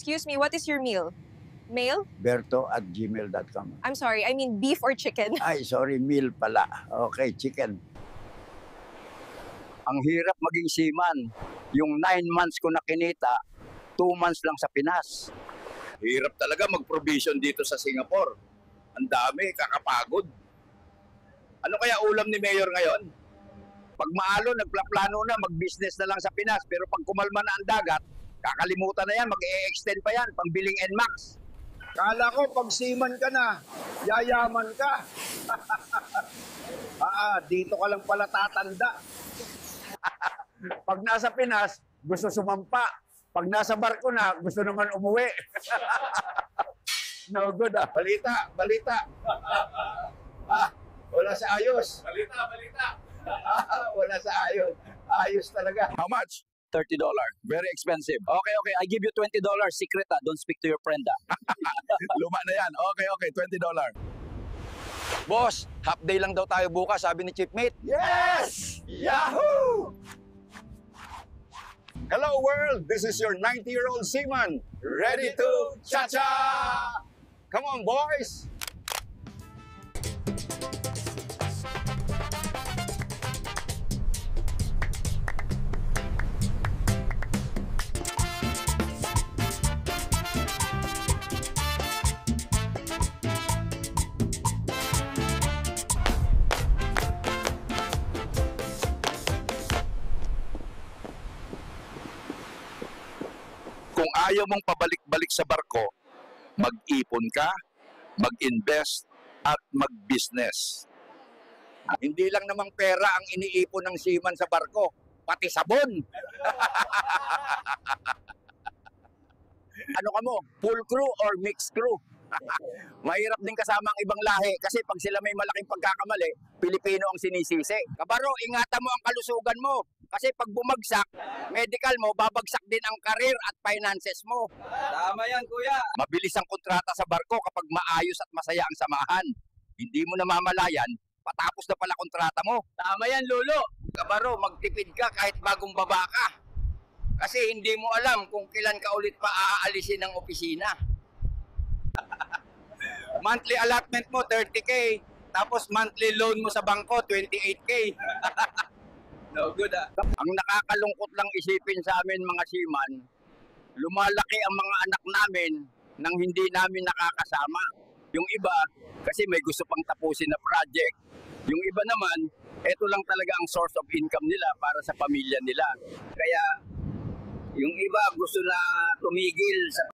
Excuse me, what is your meal? Mail? Berto@gmail.com. I'm sorry, I mean beef or chicken? Ay, sorry, meal pala. Okay, chicken. Ang hirap maging seaman. Yung 9 months ko na kinita, 2 months lang sa Pinas. Hirap talaga mag-provision dito sa Singapore. Ang dami, kakapagod. Ano kaya ulam ni Mayor ngayon? Pag maalo, nagplaplano na, mag-business na lang sa Pinas. Pero pag kumalma na ang dagat, kakalimutan na yan, mag-e-extend pa yan, pang biling NMAX. Kala ko pag seaman ka na, yayaman ka. Dito ka lang pala tatanda. Pag nasa Pinas, gusto sumampa. Pag nasa barko na, gusto naman umuwi. No good ah. Balita. Wala sa ayos. Wala sa ayos. Ayos talaga. How much? $30. Very expensive. Okay. I give you $20. Secret don't speak to your friend Luma na yan. Okay, $20. Boss, half day lang daw tayo bukas, sabi ni Chiefmate. Yes! Yahoo! Hello world, this is your 90-year-old seaman, ready to cha-cha! Come on boys! Kung ayaw mong pabalik-balik sa barko, mag-ipon ka, mag-invest, at mag-business. Hindi lang namang pera ang iniipon ng seaman sa barko, pati sabon. Ano ka mo? Full crew or mixed crew? Mahirap din kasama ang ibang lahi kasi pag sila may malaking pagkakamali, Pilipino ang sinisisi. Kabaro, ingatan mo ang kalusugan mo. Kasi pag bumagsak, medical mo, babagsak din ang career at finances mo. Tama yan, kuya. Mabilis ang kontrata sa barko kapag maayos at masaya ang samahan. Hindi mo namamalayan, patapos na pala kontrata mo. Tama yan, Lolo. Kabaro, magtipid ka kahit bagong baba ka. Kasi hindi mo alam kung kailan ka ulit pa aalisin ng opisina. Monthly allotment mo, 30K. Tapos monthly loan mo sa bangko, 28K. No good Ang nakakalungkot lang isipin sa amin mga seaman, lumalaki ang mga anak namin nang hindi namin nakakasama. Yung iba, kasi may gusto pang tapusin na project. Yung iba naman, ito lang talaga ang source of income nila para sa pamilya nila. Kaya, yung iba gusto na tumigil sa